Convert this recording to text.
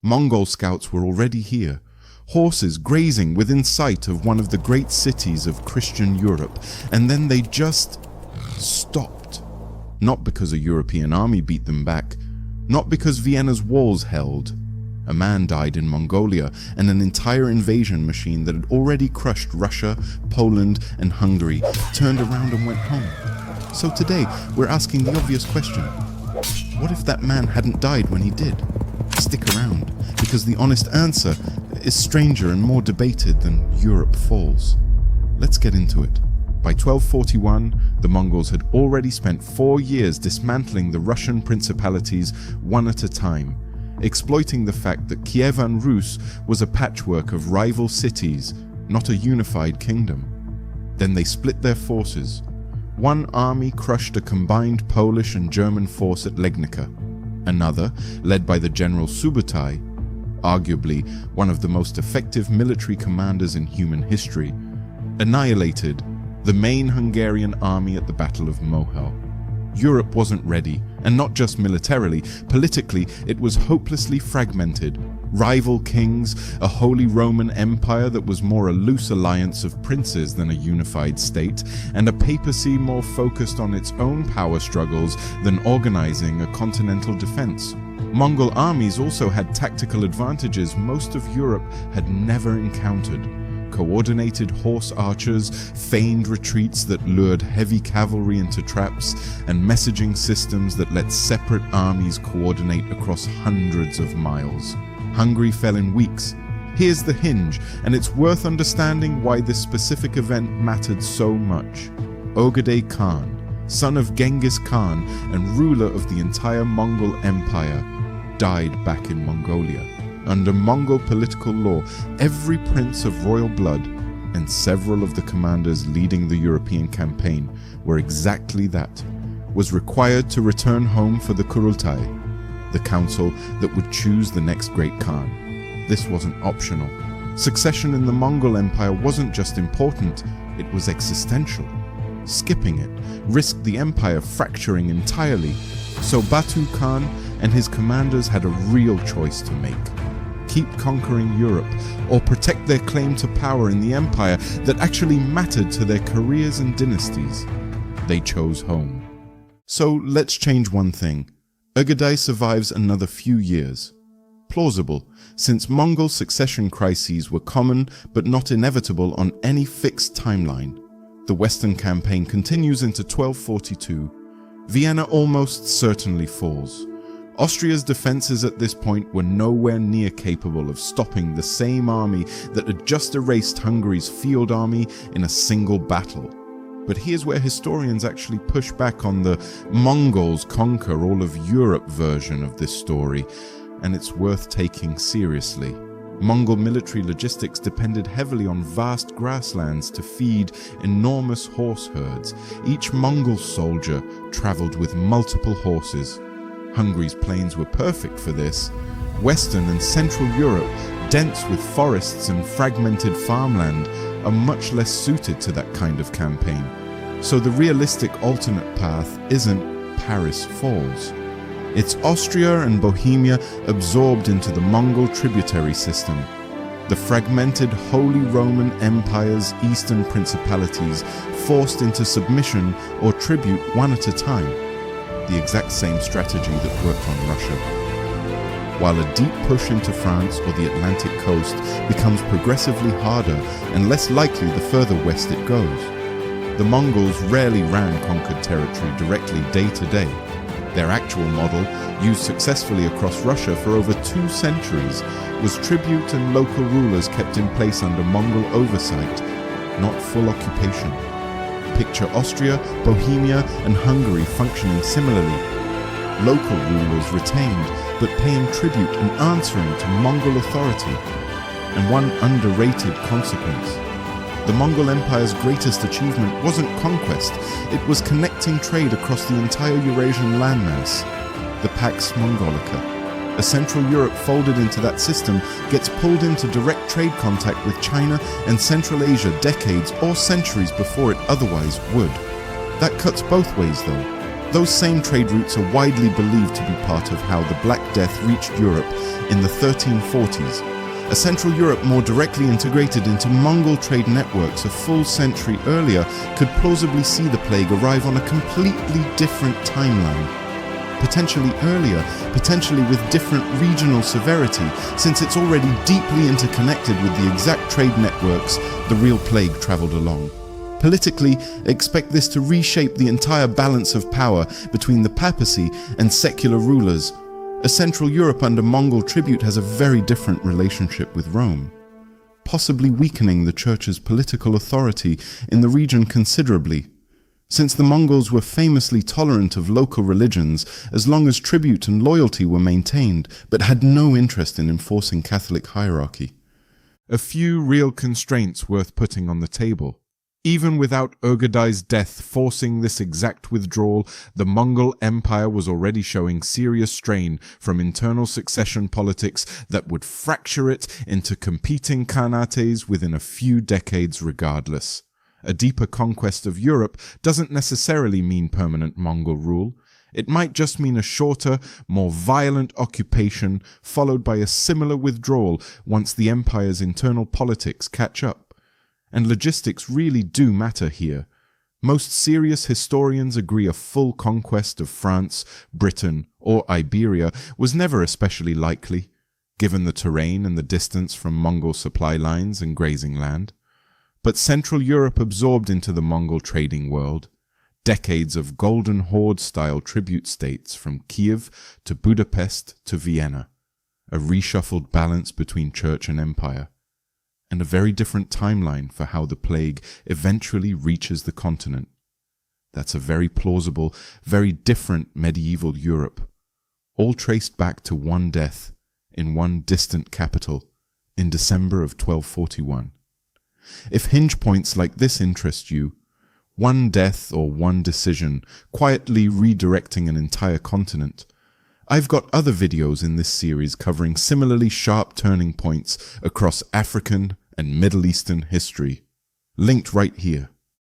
Mongol scouts were already here, horses grazing within sight of one of the great cities of Christian Europe, and then they just stopped. Not because a European army beat them back, not because Vienna's walls held. A man died in Mongolia, and an entire invasion machine that had already crushed Russia, Poland and Hungary turned around and went home. So today, we're asking the obvious question. What if that man hadn't died when he did? Stick around, because the honest answer is stranger and more debated than Europe falls. Let's get into it. By 1241, the Mongols had already spent 4 years dismantling the Russian principalities one at a time, exploiting the fact that Kievan Rus was a patchwork of rival cities, not a unified kingdom. Then they split their forces. One army crushed a combined Polish and German force at Legnica. Another, led by the general Subutai, arguably one of the most effective military commanders in human history, annihilated the main Hungarian army at the Battle of Mohel. Europe wasn't ready, and not just militarily, politically it was hopelessly fragmented. Rival kings, a Holy Roman Empire that was more a loose alliance of princes than a unified state, and a papacy more focused on its own power struggles than organizing a continental defense. Mongol armies also had tactical advantages most of Europe had never encountered. Coordinated horse archers, feigned retreats that lured heavy cavalry into traps, and messaging systems that let separate armies coordinate across hundreds of miles. Hungary fell in weeks. Here's the hinge, and it's worth understanding why this specific event mattered so much. Ögedei Khan, son of Genghis Khan and ruler of the entire Mongol Empire, died back in Mongolia. Under Mongol political law, every prince of royal blood and several of the commanders leading the European campaign were exactly that, was required to return home for the Kurultai, the council that would choose the next great Khan. This wasn't optional. Succession in the Mongol Empire wasn't just important, it was existential. Skipping it risked the empire fracturing entirely, so Batu Khan and his commanders had a real choice to make. Keep conquering Europe, or protect their claim to power in the empire that actually mattered to their careers and dynasties. They chose home. So let's change one thing. Ögedei survives another few years. Plausible, since Mongol succession crises were common but not inevitable on any fixed timeline. The Western campaign continues into 1242. Vienna almost certainly falls. Austria's defenses at this point were nowhere near capable of stopping the same army that had just erased Hungary's field army in a single battle. But here's where historians actually push back on the Mongols conquer all of Europe version of this story, and it's worth taking seriously. Mongol military logistics depended heavily on vast grasslands to feed enormous horse herds. Each Mongol soldier traveled with multiple horses. Hungary's plains were perfect for this. Western and Central Europe, dense with forests and fragmented farmland, are much less suited to that kind of campaign. So the realistic alternate path isn't Paris falls. It's Austria and Bohemia absorbed into the Mongol tributary system. The fragmented Holy Roman Empire's eastern principalities forced into submission or tribute one at a time. The exact same strategy that worked on Russia. While a deep push into France or the Atlantic coast becomes progressively harder and less likely the further west it goes. The Mongols rarely ran conquered territory directly day to day. Their actual model, used successfully across Russia for over 2 centuries, was tribute and local rulers kept in place under Mongol oversight, not full occupation. Picture Austria, Bohemia and Hungary functioning similarly. Local rulers retained, but paying tribute and answering to Mongol authority. And one underrated consequence. The Mongol Empire's greatest achievement wasn't conquest, it was connecting trade across the entire Eurasian landmass. The Pax Mongolica. A Central Europe folded into that system gets pulled into direct trade contact with China and Central Asia decades or centuries before it otherwise would. That cuts both ways though. Those same trade routes are widely believed to be part of how the Black Death reached Europe in the 1340s. A Central Europe more directly integrated into Mongol trade networks a full century earlier could plausibly see the plague arrive on a completely different timeline. Potentially earlier, potentially with different regional severity, since it's already deeply interconnected with the exact trade networks the real plague traveled along. Politically, expect this to reshape the entire balance of power between the papacy and secular rulers. A Central Europe under Mongol tribute has a very different relationship with Rome, possibly weakening the church's political authority in the region considerably. Since the Mongols were famously tolerant of local religions as long as tribute and loyalty were maintained, but had no interest in enforcing Catholic hierarchy. A few real constraints worth putting on the table. Even without Ögedei's death forcing this exact withdrawal, the Mongol Empire was already showing serious strain from internal succession politics that would fracture it into competing khanates within a few decades regardless. A deeper conquest of Europe doesn't necessarily mean permanent Mongol rule. It might just mean a shorter, more violent occupation followed by a similar withdrawal once the empire's internal politics catch up. And logistics really do matter here. Most serious historians agree a full conquest of France, Britain, or Iberia was never especially likely, given the terrain and the distance from Mongol supply lines and grazing land. But Central Europe absorbed into the Mongol trading world. Decades of Golden Horde-style tribute states from Kiev to Budapest to Vienna. A reshuffled balance between church and empire. And a very different timeline for how the plague eventually reaches the continent. That's a very plausible, very different medieval Europe, all traced back to one death in one distant capital in December of 1241. If hinge points like this interest you, one death or one decision quietly redirecting an entire continent, I've got other videos in this series covering similarly sharp turning points across African and Middle Eastern history, linked right here.